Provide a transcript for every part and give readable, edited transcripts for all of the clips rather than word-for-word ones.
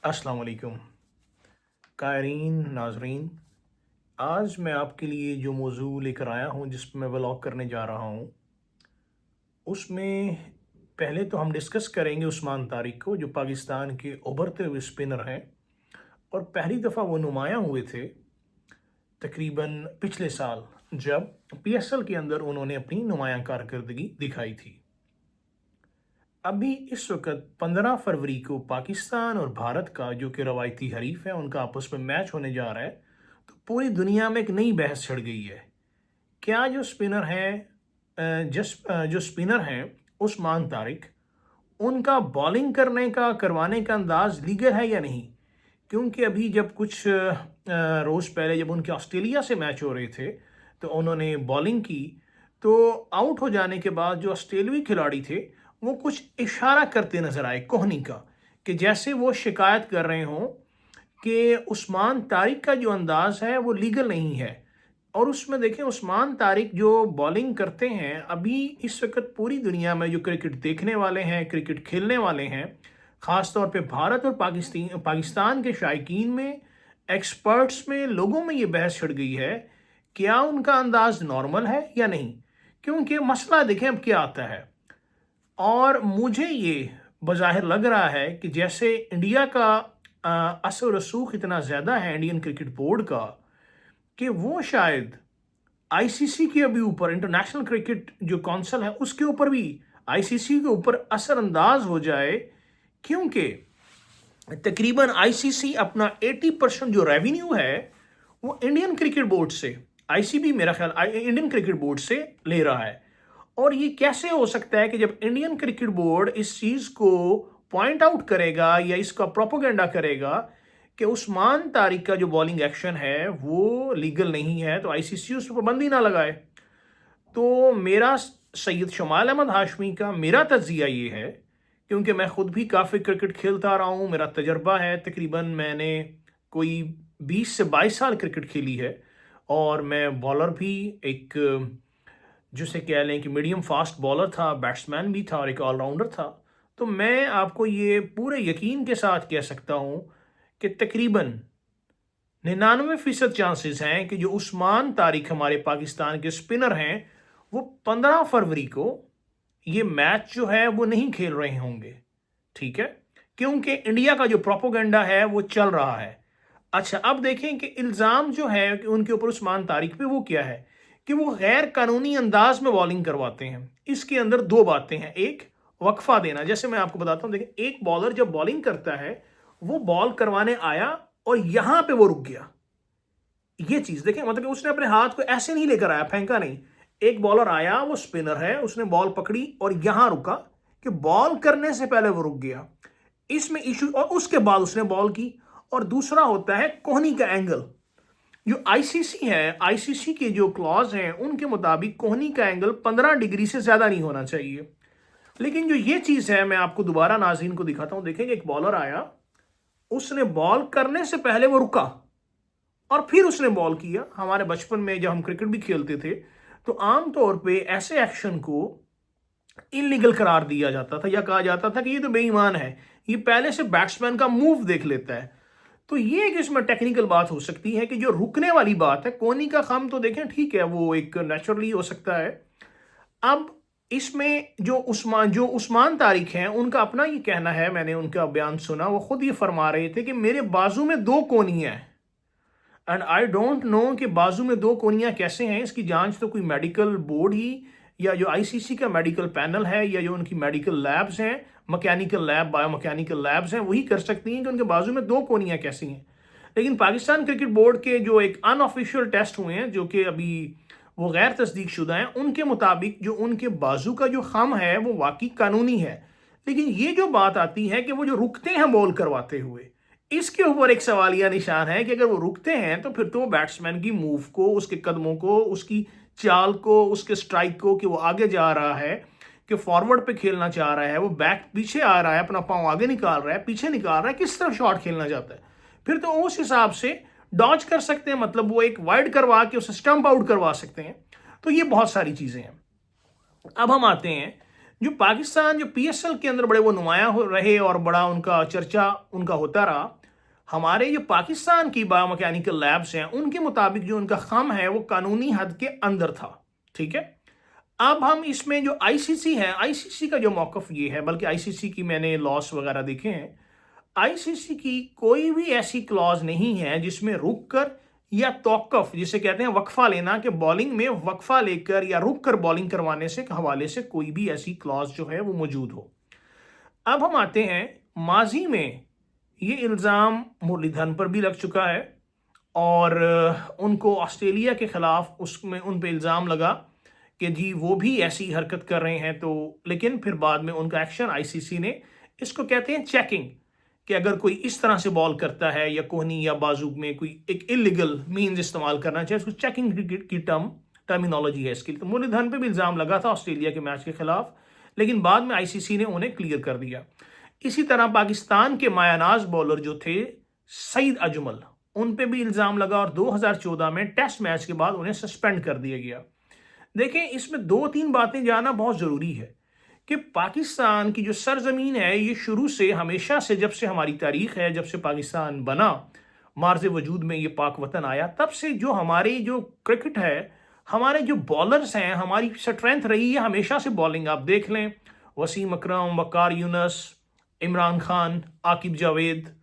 अस्सलाम वालेकुम कायरीन नाजरीन। आज मैं आपके लिए जो मौजू लेकर आया हूँ जिस पर मैं व्लॉग करने जा रहा हूँ उसमें पहले तो हम डिस्कस करेंगे उस्मान तारिक को, जो पाकिस्तान के उभरते हुए स्पिनर हैं और पहली दफ़ा वो नुमायाँ हुए थे तकरीबन पिछले साल, जब पीएसएल के अंदर उन्होंने अपनी नुमायाँ कारकर्दगी दिखाई थी। अभी इस वक्त 15 फरवरी को पाकिस्तान और भारत का, जो कि रवायती हरीफ है, उनका आपस में मैच होने जा रहा है। तो पूरी दुनिया में एक नई बहस छिड़ गई है। क्या जो स्पिनर हैं जो स्पिनर हैं उस्मान तारिक, उनका बॉलिंग करने का करवाने का अंदाज लीगल है या नहीं? क्योंकि अभी जब कुछ रोज़ पहले जब उनके ऑस्ट्रेलिया से मैच हो रहे थे तो उन्होंने बॉलिंग की, तो आउट हो जाने के बाद जो ऑस्ट्रेलियाई खिलाड़ी थे वो कुछ इशारा करते नज़र आए कोहनी का, कि जैसे वो शिकायत कर रहे हों कि उस्मान तारिक का जो अंदाज़ है वो लीगल नहीं है। और उसमें देखें, उस्मान तारिक जो बॉलिंग करते हैं, अभी इस वक्त पूरी दुनिया में जो क्रिकेट देखने वाले हैं, क्रिकेट खेलने वाले हैं, ख़ास तौर पे भारत और पाकिस्तान के शायकीन में, एक्सपर्ट्स में, लोगों में ये बहस छिड़ गई है, क्या उनका अंदाज़ नॉर्मल है या नहीं? क्योंकि मसला देखें अब क्या आता है। और मुझे ये बज़ाहिर लग रहा है कि जैसे इंडिया का असर रसूख इतना ज़्यादा है इंडियन क्रिकेट बोर्ड का, कि वो शायद आईसीसी के अभी ऊपर, इंटरनेशनल क्रिकेट जो काउंसिल है उसके ऊपर भी, आईसीसी के ऊपर असरअंदाज हो जाए। क्योंकि तकरीबन आईसीसी अपना 80% जो रेवेन्यू है वो इंडियन क्रिकेट बोर्ड से, आईसीबी मेरा ख्याल इंडियन क्रिकेट बोर्ड से ले रहा है। और ये कैसे हो सकता है कि जब इंडियन क्रिकेट बोर्ड इस चीज़ को पॉइंट आउट करेगा या इसका प्रोपोगेंडा करेगा कि उस्मान तारिक का जो बॉलिंग एक्शन है वो लीगल नहीं है, तो आईसीसी उस पर पाबंदी ना लगाए। तो मेरा सैयद शमाल अहमद हाशमी का मेरा तज्जिया ये है, क्योंकि मैं ख़ुद भी काफ़ी क्रिकेट खेलता रहा हूँ, मेरा तजर्बा है, तकरीबन मैंने कोई 20 से 22 साल क्रिकेट खेली है। और मैं बॉलर भी एक, जिसे कह लें कि मीडियम फास्ट बॉलर था, बैट्समैन भी था और एक ऑलराउंडर था। तो मैं आपको ये पूरे यकीन के साथ कह सकता हूँ कि तकरीबन 99% चांसेस हैं कि जो उस्मान तारिक हमारे पाकिस्तान के स्पिनर हैं वो 15 फरवरी को ये मैच जो है वो नहीं खेल रहे होंगे। ठीक है, क्योंकि इंडिया का जो प्रोपोगंडा है वो चल रहा है। अच्छा, अब देखें कि इल्ज़ाम जो है कि उनके ऊपर उस्मान तारिक पे, वो क्या है कि वो गैर कानूनी अंदाज में बॉलिंग करवाते हैं। इसके अंदर दो बातें हैं। एक, वक्फा देना। जैसे मैं आपको बताता हूं, देखें, एक बॉलर जब बॉलिंग करता है, वो बॉल करवाने आया और यहां पे वो रुक गया। ये चीज देखें, मतलब कि उसने अपने हाथ को ऐसे नहीं लेकर आया, फेंका नहीं। एक बॉलर आया, वो स्पिनर है, उसने बॉल पकड़ी और यहां रुका, कि बॉल करने से पहले वो रुक गया। इसमें इशू, और उसके बाद उसने बॉल की। और दूसरा होता है कोहनी का एंगल। जो आईसीसी है, आईसीसी के जो क्लॉज हैं उनके मुताबिक कोहनी का एंगल 15 डिग्री से ज्यादा नहीं होना चाहिए। लेकिन जो ये चीज है, मैं आपको दोबारा नाज़रीन को दिखाता हूं। देखेंगे, एक बॉलर आया, उसने बॉल करने से पहले वो रुका और फिर उसने बॉल किया। हमारे बचपन में जब हम क्रिकेट भी खेलते थे तो आमतौर पे ऐसे एक्शन को इलीगल करार दिया जाता था, या कहा जाता था कि ये तो बेईमान है, ये पहले से बैट्समैन का मूव देख लेता है। तो ये एक इसमें टेक्निकल बात हो सकती है कि जो रुकने वाली बात है, कोहनी का खम तो देखें ठीक है, वो एक नेचुरली हो सकता है। अब इसमें जो उस्मान तारिक हैं, उनका अपना ये कहना है, मैंने उनका बयान सुना, वो खुद ये फरमा रहे थे कि मेरे बाजू में दो कोहनियां हैं। एंड आई डोंट नो कि बाजू में दो कोहनियां कैसे हैं। इसकी जांच तो कोई मेडिकल बोर्ड ही, या जो आईसीसी का मेडिकल पैनल है, या जो उनकी मेडिकल लैब्स हैं, मैकेनिकल लैब, बायोमैकेनिकल लैब्स हैं, वही कर सकती हैं कि उनके बाजू में दो कोहनियां कैसी हैं। लेकिन पाकिस्तान क्रिकेट बोर्ड के जो एक अनऑफिशियल टेस्ट हुए हैं, जो कि अभी वो गैर तस्दीक शुदा हैं, उनके मुताबिक जो उनके बाजू का जो खम है वो वाकई कानूनी है। लेकिन ये जो बात आती है कि वो जो रुकते हैं बॉल करवाते हुए, इसके ऊपर एक सवालिया निशान है कि अगर वो रुकते हैं तो फिर तो वो बैट्समैन की मूव को, उसके कदमों को, उसकी चाल को, उसके स्ट्राइक को, कि वो आगे जा रहा है, कि फॉरवर्ड पे खेलना चाह रहा है, वो बैक पीछे आ रहा है, अपना पांव आगे निकाल रहा है, पीछे निकाल रहा है, किस तरफ शॉट खेलना चाहता है, फिर तो उस हिसाब से डॉज कर सकते हैं। मतलब वो एक वाइड करवा के उसे स्टंप आउट करवा सकते हैं। तो ये बहुत सारी चीजें हैं। अब हम आते हैं जो पाकिस्तान जो पीएसएल के अंदर बड़े वो नुमाया हो रहे और बड़ा उनका चर्चा उनका होता रहा। हमारे जो पाकिस्तान की बायोमैकेनिकल लैब्स हैं उनके मुताबिक जो उनका खम है वो कानूनी हद के अंदर था। ठीक है, अब हम इसमें जो आईसीसी है, आईसीसी का जो मौकफ ये है, बल्कि आईसीसी की मैंने लॉस वगैरह देखे हैं, आईसीसी की कोई भी ऐसी क्लॉज नहीं है जिसमें रुक कर या तौकफ जिसे कहते हैं वक्फा लेना, कि बॉलिंग में वक्फा लेकर या रुक कर बॉलिंग करवाने से हवाले से कोई भी ऐसी क्लॉज जो है वो मौजूद हो। अब हम आते हैं, माजी में ये इल्ज़ाम मुरलीधरन पर भी लग चुका है और उनको ऑस्ट्रेलिया के खिलाफ उसमें उन पे इल्ज़ाम लगा कि जी वो भी ऐसी हरकत कर रहे हैं, तो लेकिन फिर बाद में उनका एक्शन आईसीसी ने, इसको कहते हैं चेकिंग, कि अगर कोई इस तरह से बॉल करता है या कोहनी या बाजू में कोई एक इलीगल मीन्स इस्तेमाल करना चाहिए, उसको चेकिंग की टर्मिनोलॉजी है इसकी। तो मुरलीधरन पे भी इल्ज़ाम लगा था ऑस्ट्रेलिया के मैच के खिलाफ, लेकिन बाद में आईसीसी ने उन्हें क्लियर कर दिया। इसी तरह पाकिस्तान के मायानाज बॉलर जो थे सईद अजमल, उन पे भी इल्ज़ाम लगा और 2014 में टेस्ट मैच के बाद उन्हें सस्पेंड कर दिया गया। देखें, इसमें दो तीन बातें जानना बहुत ज़रूरी है कि पाकिस्तान की जो सरजमीन है ये शुरू से हमेशा से, जब से हमारी तारीख है, जब से पाकिस्तान बना, मार्ज़ वजूद में ये पाक वतन आया, तब से जो हमारी जो क्रिकेट है, हमारे जो बॉलर्स हैं, हमारी स्ट्रेंथ रही है हमेशा से बॉलिंग। आप देख लें, वसीम अकरम, वकार यूनस, इमरान खान, आकिब जावेद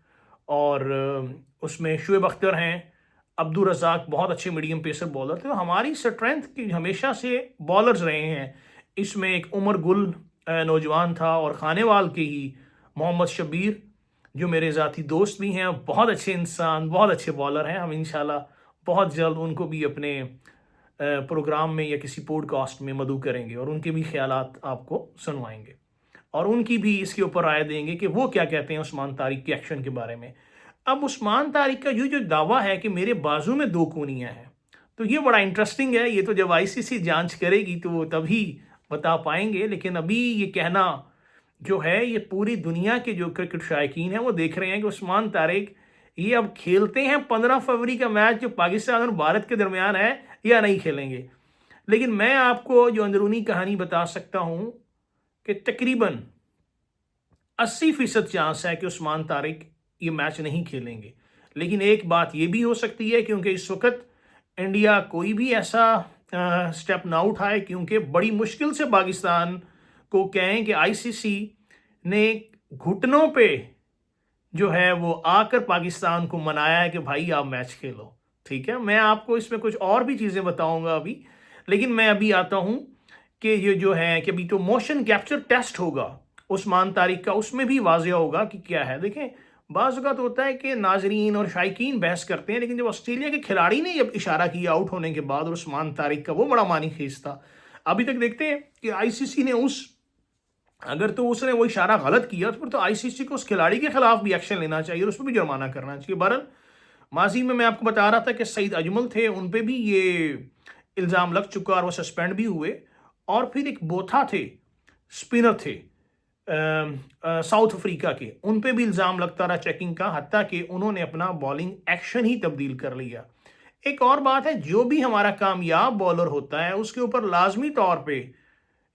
और उसमें शुएब अख्तर हैं, अब्दुल रज़ाक बहुत अच्छे मीडियम पेसर बॉलर थे। तो हमारी स्ट्रेंथ की हमेशा से बॉलर्स रहे हैं। इसमें एक उमर गुल नौजवान था और खानेवाल के ही मोहम्मद शब्बीर जो मेरे ज़ाती दोस्त भी हैं, बहुत अच्छे इंसान, बहुत अच्छे बॉलर हैं। हम इंशाल्लाह बहुत जल्द उनको भी अपने प्रोग्राम में या किसी पॉडकास्ट में मदऊ करेंगे और उनके भी ख्यालात आपको सुनवाएंगे और उनकी भी इसके ऊपर राय देंगे कि वो क्या कहते हैं उस्मान तारिक के एक्शन के बारे में। अब उस्मान तारिक का जो दावा है कि मेरे बाजू में दो कूनियाँ हैं, तो ये बड़ा इंटरेस्टिंग है। ये तो जब आईसीसी जांच करेगी तो वो तभी बता पाएंगे, लेकिन अभी ये कहना जो है, ये पूरी दुनिया के जो क्रिकेट शायकीन हैं वो देख रहे हैं कि उस्मान तारिक ये अब खेलते हैं 15 फरवरी का मैच जो पाकिस्तान और भारत के दरमियान है या नहीं खेलेंगे। लेकिन मैं आपको जो अंदरूनी कहानी बता सकता हूँ कि तकरीबन 80% चांस है कि उस्मान तारिक ये मैच नहीं खेलेंगे। लेकिन एक बात ये भी हो सकती है, क्योंकि इस वक्त इंडिया कोई भी ऐसा स्टेप ना उठाए, क्योंकि बड़ी मुश्किल से पाकिस्तान को कहें कि आईसीसी ने घुटनों पे जो है वो आकर पाकिस्तान को मनाया है कि भाई आप मैच खेलो। ठीक है, मैं आपको इसमें कुछ और भी चीज़ें बताऊंगा अभी, लेकिन मैं अभी आता हूं कि ये जो है कि अभी तो मोशन कैप्चर टेस्ट होगा उस्मान तारिक का, उसमें भी वाज़ेह होगा कि क्या है। देखें, बाज़ औक़ात होता है कि नाजरीन और शायकीन बहस करते हैं, लेकिन जब ऑस्ट्रेलिया के खिलाड़ी ने जब इशारा किया आउट होने के बाद और उस्मान तारिक का वो बड़ा मानी खेज था। अभी तक देखते हैं कि आईसीसी ने अगर तो उसने वो इशारा गलत किया तो फिर तो आईसीसी को उस खिलाड़ी के खिलाफ भी एक्शन लेना चाहिए और उस पर भी जुर्माना करना चाहिए। बहरहाल, माजी में मैं आपको बता रहा था कि सईद अजमल थे, उन पर भी ये इल्ज़ाम लग चुका और वो सस्पेंड भी हुए। और फिर एक बोथा थे, स्पिनर थे साउथ अफ्रीका के, उन पे भी इल्ज़ाम लगता रहा चेकिंग का, हत्ता कि उन्होंने अपना बॉलिंग एक्शन ही तब्दील कर लिया। एक और बात है, जो भी हमारा कामयाब बॉलर होता है उसके ऊपर लाजमी तौर पे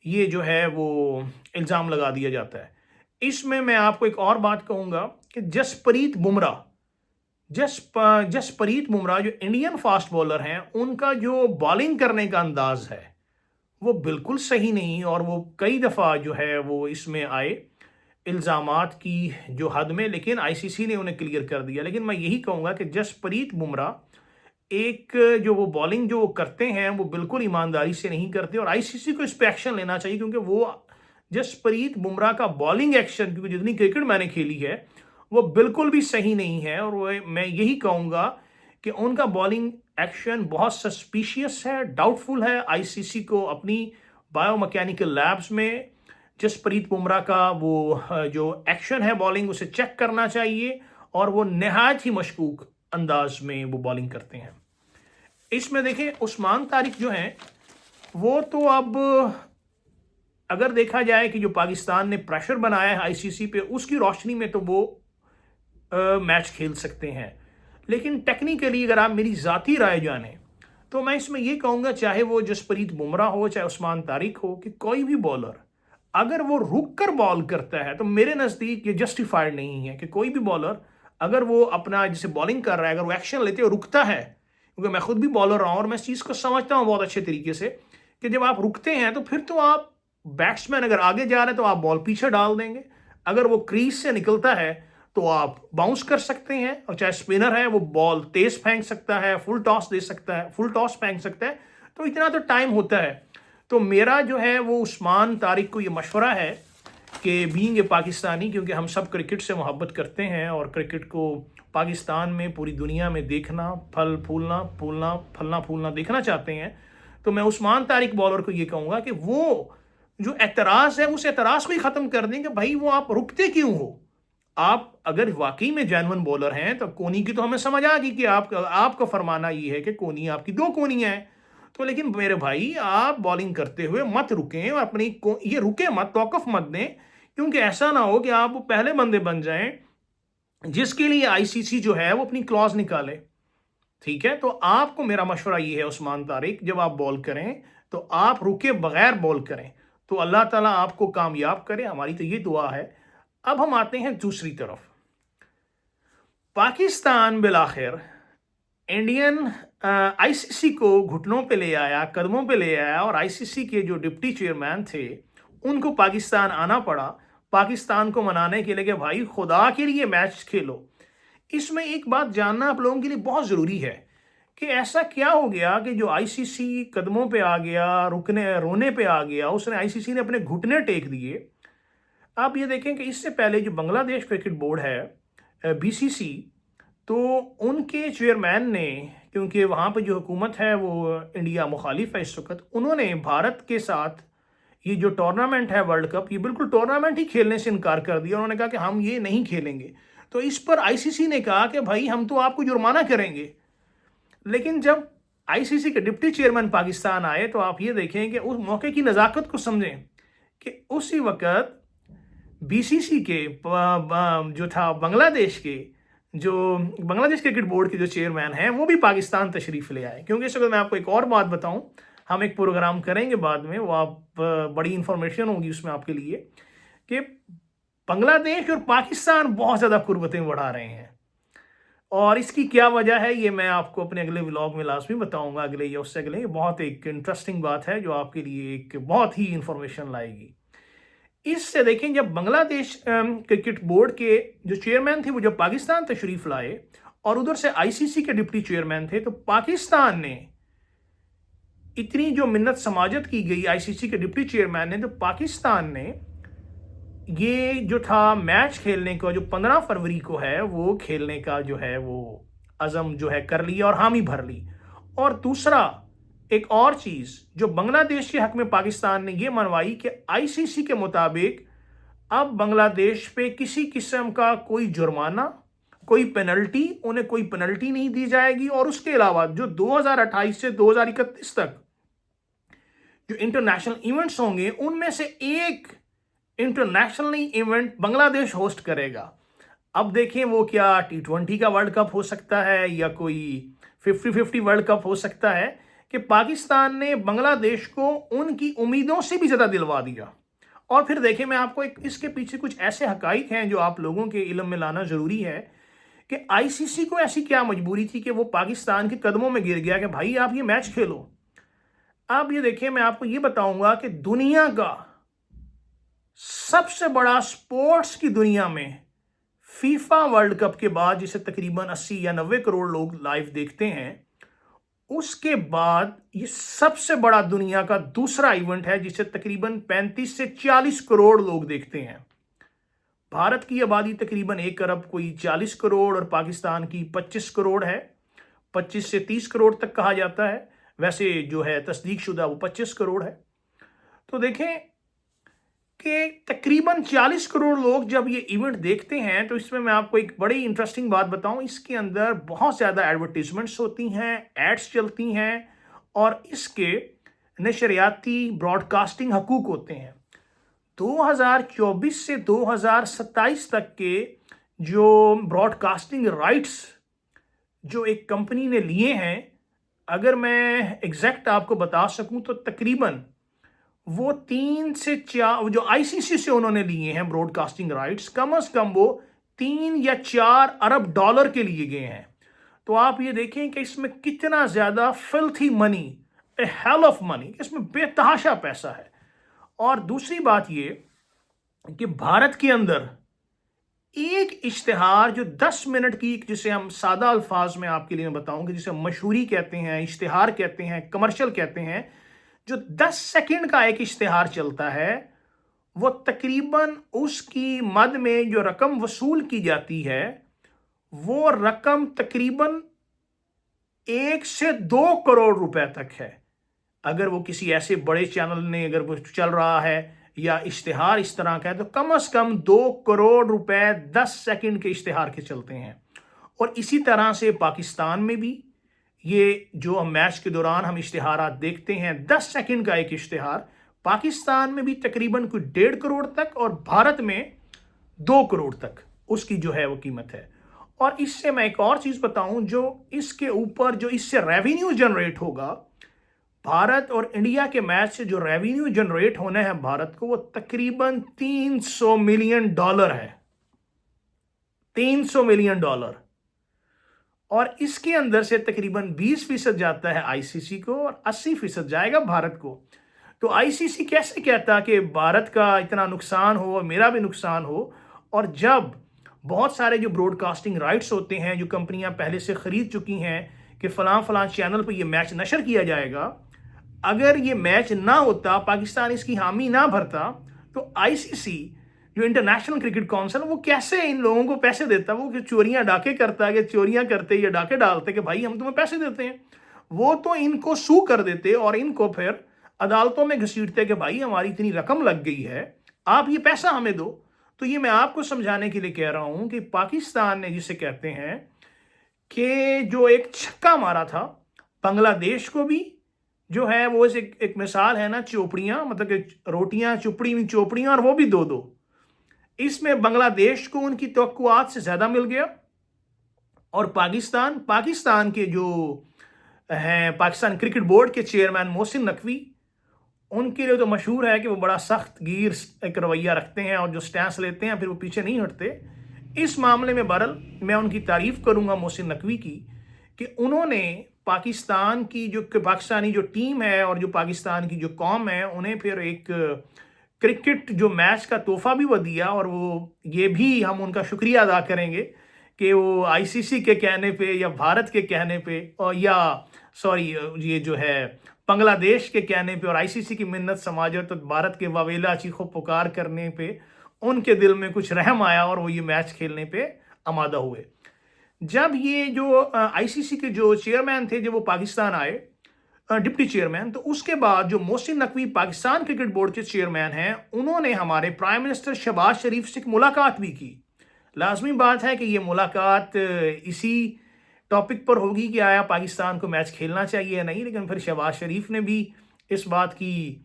ये जो है वो इल्ज़ाम लगा दिया जाता है। इसमें मैं आपको एक और बात कहूँगा कि जसप्रीत बुमराह जो इंडियन फास्ट बॉलर हैं, उनका जो बॉलिंग करने का अंदाज है वो बिल्कुल सही नहीं, और वो कई दफ़ा जो है वो इसमें आए इल्ज़ामात की जो हद में, लेकिन आईसीसी ने उन्हें क्लियर कर दिया। लेकिन मैं यही कहूँगा कि जसप्रीत बुमराह एक जो वो बॉलिंग जो वो करते हैं वो बिल्कुल ईमानदारी से नहीं करते और आईसीसी को इस पर एक्शन लेना चाहिए, क्योंकि वो जसप्रीत बुमराह का बॉलिंग एक्शन, क्योंकि जितनी क्रिकेट मैंने खेली है वो बिल्कुल भी सही नहीं है। और वो मैं यही कहूँगा कि उनका बॉलिंग एक्शन बहुत सस्पिशियस है, डाउटफुल है। आईसीसी को अपनी बायोमैकेनिकल लैब्स में जसप्रीत बुमराह का वो जो एक्शन है बॉलिंग, उसे चेक करना चाहिए, और वो नहायत ही मशकूक अंदाज में वो बॉलिंग करते हैं। इसमें देखें, उस्मान तारिक जो हैं वो तो अब अगर देखा जाए कि जो पाकिस्तान ने प्रेशर बनाया है आईसीसी पे, उसकी रोशनी में तो वो मैच खेल सकते हैं। लेकिन टेक्निकली अगर आप मेरी ज़ाती राय जाने तो मैं इसमें ये कहूँगा, चाहे वो जसप्रीत बुमराह हो चाहे उस्मान तारिक हो, कि कोई भी बॉलर अगर वो रुक कर बॉल करता है तो मेरे नज़दीक ये जस्टिफाइड नहीं है कि कोई भी बॉलर अगर वो अपना जैसे बॉलिंग कर रहा है, अगर वो एक्शन लेते हुए रुकता है, क्योंकि मैं खुद भी बॉलर रहा हूँ और मैं इस चीज़ को समझता हूँ बहुत अच्छे तरीके से कि जब आप रुकते हैं तो फिर तो आप बैट्समैन अगर आगे जा रहे हैं तो आप बॉल पीछे डाल देंगे, अगर वो क्रीज से निकलता है तो आप बाउंस कर सकते हैं, और चाहे स्पिनर है वो बॉल तेज फेंक सकता है, फुल टॉस दे सकता है, फुल टॉस फेंक सकता है, तो इतना तो टाइम होता है। तो मेरा जो है वो उस्मान तारिक को ये मशवरा है कि बीइंग ए पाकिस्तानी, क्योंकि हम सब क्रिकेट से मोहब्बत करते हैं और क्रिकेट को पाकिस्तान में पूरी दुनिया में देखना, फलना फूलना देखना चाहते हैं, तो मैं उस्मान तारिक बॉलर को ये कहूँगा कि वो जो एतराज़ है उस एतराज़ को ही ख़त्म कर दें कि भाई वो आप रुकते क्यों हो। आप अगर वाकई में जेन्युइन बॉलर हैं तो कोनी की तो हमें समझ आ गई कि आपका फरमाना ये है कि कोनी आपकी दो कोनियाँ हैं, तो लेकिन मेरे भाई आप बॉलिंग करते हुए मत रुकें और अपनी ये रुके मत, तौक़ुफ़ मत दें, क्योंकि ऐसा ना हो कि आप वो पहले बंदे बन जाएं जिसके लिए आईसीसी जो है वो अपनी क्लॉज निकाले। ठीक है, तो आपको मेरा मशवरा ये है उस्मान तारिक, जब आप बॉल करें तो आप रुके बगैर बॉल करें, तो अल्लाह ताला आपको कामयाब करे, हमारी तो ये दुआ है। अब हम आते हैं दूसरी तरफ। पाकिस्तान बिलाखिर इंडियन आईसीसी को घुटनों पे ले आया, कदमों पे ले आया, और आईसीसी के जो डिप्टी चेयरमैन थे उनको पाकिस्तान आना पड़ा पाकिस्तान को मनाने के लिए कि भाई खुदा के लिए मैच खेलो। इसमें एक बात जानना आप लोगों के लिए बहुत ज़रूरी है कि ऐसा क्या हो गया कि जो आईसीसी कदमों पे आ गया, रुकने रोने पे आ गया, उसने आईसीसी ने अपने घुटने टेक दिए। आप ये देखें कि इससे पहले जो बांग्लादेश क्रिकेट बोर्ड है बीसीसी, तो उनके चेयरमैन ने, क्योंकि वहाँ पर जो हुकूमत है वो इंडिया मुखालिफ है इस वक्त, उन्होंने भारत के साथ ये जो टूर्नामेंट है वर्ल्ड कप, ये बिल्कुल टूर्नामेंट ही खेलने से इनकार कर दिया। उन्होंने कहा कि हम ये नहीं खेलेंगे। तो इस पर आईसीसी ने कहा कि भाई हम तो आपको जुर्माना करेंगे। लेकिन जब आईसीसी के डिप्टी चेयरमैन पाकिस्तान आए तो आप ये देखें कि उस मौके की नज़ाकत को समझें कि उसी वक्त बीसीसी के जो था बांग्लादेश क्रिकेट बोर्ड के जो चेयरमैन हैं वो भी पाकिस्तान तशरीफ़ ले आए। क्योंकि इस वक्त मैं आपको एक और बात बताऊं, हम एक प्रोग्राम करेंगे बाद में, वो आप बड़ी इंफॉर्मेशन होगी उसमें आपके लिए, कि बांग्लादेश और पाकिस्तान बहुत ज़्यादा कुर्बतें बढ़ा रहे हैं, और इसकी क्या वजह है ये मैं आपको अपने अगले व्लॉग में लाजमी बताऊंगा, अगले या उससे अगले। बहुत एक इंटरेस्टिंग बात है जो आपके लिए एक बहुत ही इंफॉर्मेशन लाएगी। इससे देखें, जब बांग्लादेश क्रिकेट बोर्ड के जो चेयरमैन थे वो जब पाकिस्तान तशरीफ़ लाए और उधर से आईसीसी के डिप्टी चेयरमैन थे, तो पाकिस्तान ने इतनी जो मिन्नत समाजत की गई आईसीसी के डिप्टी चेयरमैन ने, तो पाकिस्तान ने ये जो था मैच खेलने का जो 15 फरवरी को है वो खेलने का जो है वो अज़म जो है कर लिया और हामी भर ली। और दूसरा एक और चीज़ जो बांग्लादेश के हक में पाकिस्तान ने ये मनवाई कि आईसीसी के मुताबिक अब बांग्लादेश पे किसी किस्म का कोई जुर्माना, कोई पेनल्टी, उन्हें कोई पेनल्टी नहीं दी जाएगी। और उसके अलावा जो 2028 से 2031 तक जो इंटरनेशनल इवेंट्स होंगे उनमें से एक इंटरनेशनल इवेंट बांग्लादेश होस्ट करेगा। अब देखें वो क्या T20 का वर्ल्ड कप हो सकता है या कोई 50-50 वर्ल्ड कप हो सकता है, कि पाकिस्तान ने बांग्लादेश को उनकी उम्मीदों से भी ज़्यादा दिलवा दिया। और फिर देखें, मैं आपको एक इसके पीछे कुछ ऐसे हकाइक हैं जो आप लोगों के इल्म में लाना ज़रूरी है कि आईसीसी को ऐसी क्या मजबूरी थी कि वो पाकिस्तान के कदमों में गिर गया कि भाई आप ये मैच खेलो। अब ये देखिए, मैं आपको ये बताऊंगा कि दुनिया का सबसे बड़ा स्पोर्ट्स की दुनिया में फीफा वर्ल्ड कप के बाद, जिसे तकरीबन 80 या 90 करोड़ लोग लाइव देखते हैं, उसके बाद ये सबसे बड़ा दुनिया का दूसरा इवेंट है जिसे तकरीबन 35 से 40 करोड़ लोग देखते हैं। भारत की आबादी तकरीबन 1 अरब कोई 40 करोड़ और पाकिस्तान की 25 करोड़ है, 25 से 30 करोड़ तक कहा जाता है, वैसे जो है तस्दीक शुदा वो 25 करोड़ है। तो देखें कि तकरीबन 40 करोड़ लोग जब ये इवेंट देखते हैं, तो इसमें मैं आपको एक बड़ी इंटरेस्टिंग बात बताऊं, इसके अंदर बहुत ज़्यादा एडवर्टीजमेंट्स होती हैं, एड्स चलती हैं, और इसके नशरियाती ब्रॉडकास्टिंग हकूक होते हैं। 2024 से 2027 तक के जो ब्रॉडकास्टिंग राइट्स जो एक कंपनी ने लिए हैं, अगर मैं एग्जैक्ट आपको बता सकूं तो तकरीबन वो 3 से 4 जो आईसीसी से उन्होंने लिए हैं ब्रॉडकास्टिंग राइट्स, कम से कम वो 3 या 4 अरब डॉलर के लिए गए हैं। तो आप ये देखें कि इसमें कितना ज्यादा filthy money, A hell of money, इसमें बेतहाशा पैसा है। और दूसरी बात ये कि भारत के अंदर एक इश्तिहार जो 10 मिनट की, जिसे हम सादा अल्फाज में आपके लिए बताऊंगे, जिसे मशहूरी कहते हैं, इश्तिहार कहते हैं, कमर्शियल कहते हैं, जो 10 सेकंड का एक इश्तिहार चलता है, वो तकरीबन उसकी मद में जो रकम वसूल की जाती है वो रकम तकरीबन 1 से 2 करोड़ रुपए तक है। अगर वो किसी ऐसे बड़े चैनल ने अगर वो चल रहा है या इश्तिहार इस तरह का है, तो कम से कम 2 करोड़ रुपए 10 सेकंड के इश्तिहार के चलते हैं। और इसी तरह से पाकिस्तान में भी ये जो मैच के दौरान हम इश्तिहारात देखते हैं, 10 सेकंड का एक इश्तिहार, पाकिस्तान में भी तकरीबन कुछ 1.5 करोड़ तक और भारत में 2 करोड़ तक उसकी जो है वो कीमत है। और इससे मैं एक और चीज बताऊं, जो इसके ऊपर जो इससे रेवेन्यू जनरेट होगा, भारत और इंडिया के मैच से जो रेवेन्यू जनरेट होना है भारत को, वो तकरीबन $300 मिलियन है। $300 मिलियन। और इसके अंदर से तकरीबन 20% जाता है आईसीसी को और 80% जाएगा भारत को। तो आईसीसी कैसे कहता कि भारत का इतना नुकसान हो और मेरा भी नुकसान हो, और जब बहुत सारे जो ब्रॉडकास्टिंग राइट्स होते हैं जो कंपनियां पहले से खरीद चुकी हैं कि फलां फलां चैनल पर यह मैच नशर किया जाएगा, अगर ये मैच ना होता, पाकिस्तान इसकी हामी ना भरता, तो आईसीसी जो इंटरनेशनल क्रिकेट काउंसिल, वो कैसे इन लोगों को पैसे देता? वो चोरियां डाके करता, कि चोरियां करते या डाके डालते कि भाई हम तुम्हें पैसे देते हैं। वो तो इनको सू कर देते और इनको फिर अदालतों में घसीटते कि भाई हमारी इतनी रकम लग गई है, आप ये पैसा हमें दो। तो ये मैं आपको समझाने के लिए कह रहा हूं कि पाकिस्तान ने, जिसे कहते हैं कि जो एक छक्का मारा था बांग्लादेश को भी, जो है वो एक मिसाल है ना, चोपड़ियां, मतलब कि रोटियां चुपड़ी में चोपड़ियां, और वो भी 2-2। इसमें बांग्लादेश को उनकी तवक्कुआत से ज्यादा मिल गया। और पाकिस्तान के जो हैं पाकिस्तान क्रिकेट बोर्ड के चेयरमैन मोहसिन नकवी, उनके लिए तो मशहूर है कि वो बड़ा सख्त गिर एक रवैया रखते हैं और जो स्टैंस लेते हैं फिर वो पीछे नहीं हटते। इस मामले में बहरहाल मैं उनकी तारीफ करूंगा मोहसिन नकवी की, कि उन्होंने पाकिस्तान की जो पाकिस्तानी जो टीम है और जो पाकिस्तान की जो कौम है, उन्हें फिर एक क्रिकेट जो मैच का तोहफा भी वो दिया। और वो ये भी हम उनका शुक्रिया अदा करेंगे कि वो आईसीसी के कहने पे या भारत के कहने पे, और या सॉरी ये जो है बांग्लादेश के कहने पे और आईसीसी की मिन्नत समाजत और भारत के वावेला चीखो पुकार करने पे उनके दिल में कुछ रहम आया और वो ये मैच खेलने पे आमादा हुए। जब ये जो आईसीसी के जो चेयरमैन थे, जब वो पाकिस्तान आए डिप्टी चेयरमैन, तो उसके बाद जो मोहसिन नकवी पाकिस्तान क्रिकेट बोर्ड के चेयरमैन हैं, उन्होंने हमारे प्राइम मिनिस्टर शहबाज शरीफ से मुलाकात भी की। लाजमी बात है कि ये मुलाकात इसी टॉपिक पर होगी कि आया पाकिस्तान को मैच खेलना चाहिए या नहीं, लेकिन फिर शहबाज शरीफ ने भी इस बात की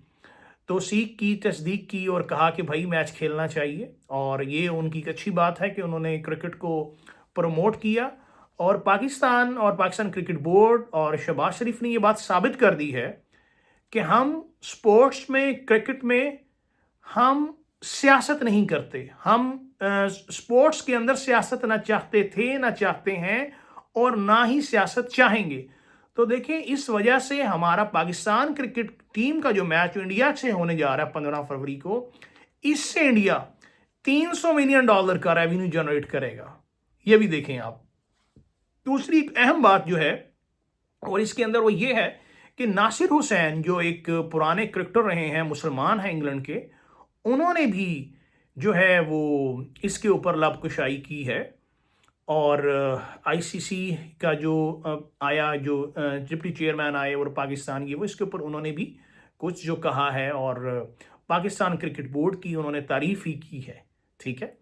तौसीक की, तस्दीक की और कहा कि भाई मैच खेलना चाहिए। और ये उनकी अच्छी बात है कि उन्होंने क्रिकेट को प्रमोट किया। और पाकिस्तान क्रिकेट बोर्ड और शहबाज शरीफ ने ये बात साबित कर दी है कि हम स्पोर्ट्स में, क्रिकेट में हम सियासत नहीं करते। हम स्पोर्ट्स के अंदर सियासत ना चाहते थे, ना चाहते हैं और ना ही सियासत चाहेंगे। तो देखें, इस वजह से हमारा पाकिस्तान क्रिकेट टीम का जो मैच इंडिया से होने जा रहा है 15 फरवरी को, इससे इंडिया $300 मिलियन का रेवेन्यू जनरेट करेगा। ये भी देखें आप। दूसरी एक अहम बात जो है और इसके अंदर वो ये है कि नासिर हुसैन, जो एक पुराने क्रिकेटर रहे हैं, मुसलमान हैं इंग्लैंड के, उन्होंने भी जो है वो इसके ऊपर लबकुशाई की है। और आईसीसी का जो आया, जो डिप्टी चेयरमैन आए और पाकिस्तान की, वो इसके ऊपर उन्होंने भी कुछ जो कहा है और पाकिस्तान क्रिकेट बोर्ड की उन्होंने तारीफ ही की है। ठीक है।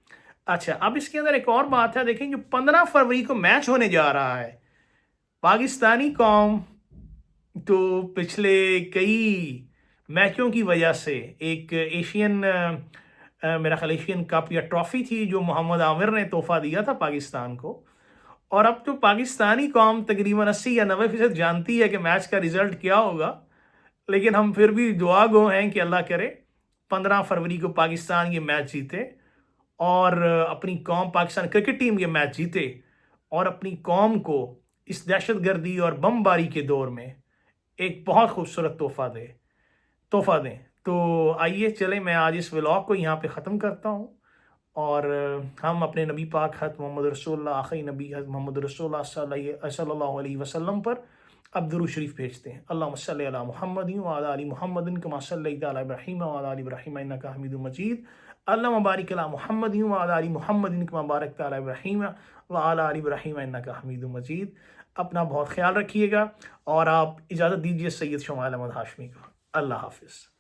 अच्छा, अब इसके अंदर एक और बात है, देखें, जो 15 फरवरी को मैच होने जा रहा है, पाकिस्तानी कौम तो पिछले कई मैचों की वजह से एक मेरा ख्याल एशियन कप या ट्रॉफी थी जो मोहम्मद आमिर ने तोहफा दिया था पाकिस्तान को, और अब तो पाकिस्तानी कौम तकरीबन 80 या 90% जानती है कि मैच का रिजल्ट क्या होगा। लेकिन हम फिर भी दुआ गो हैं कि अल्लाह करे 15 फरवरी को पाकिस्तान ये मैच जीते और अपनी कौम पाकिस्तान क्रिकेट टीम ये मैच जीते और अपनी कौम को इस दहशतगर्दी और बमबारी के दौर में एक बहुत खूबसूरत तोहफा दें। तो आइए चलें, मैं आज इस व्लॉग को यहाँ पे ख़त्म करता हूँ और हम अपने नबी पाक हज़रत मोहम्मद रसूलुल्लाह आखिरी नबी हज़रत मोहम्मद रसूलुल्लाह सल्लल्लाहु अलैहि वसल्लम पर अब दुरूद शरीफ भेजते हैं। अल्लाहुम्मा सल्लि अला मुहम्मदिन व अला आलि मुहम्मदिन कमा सल्लैता अला इब्राहीम व अला आलि इब्राहीम इन्नका हमीदुम मजीद। अल्लाहुम्मा बारिक अला मुहम्मदिन व अला आलि मुहम्मदिन कमा बारकता अला इब्राहीम व अला आलि इब्राहीम इन्नका हमीदुम मजीद। अपना बहुत ख्याल रखिएगा और आप इजाज़त दीजिए सैयद शमाइल अहमद हाशमी को। अल्लाह हाफ़िज़।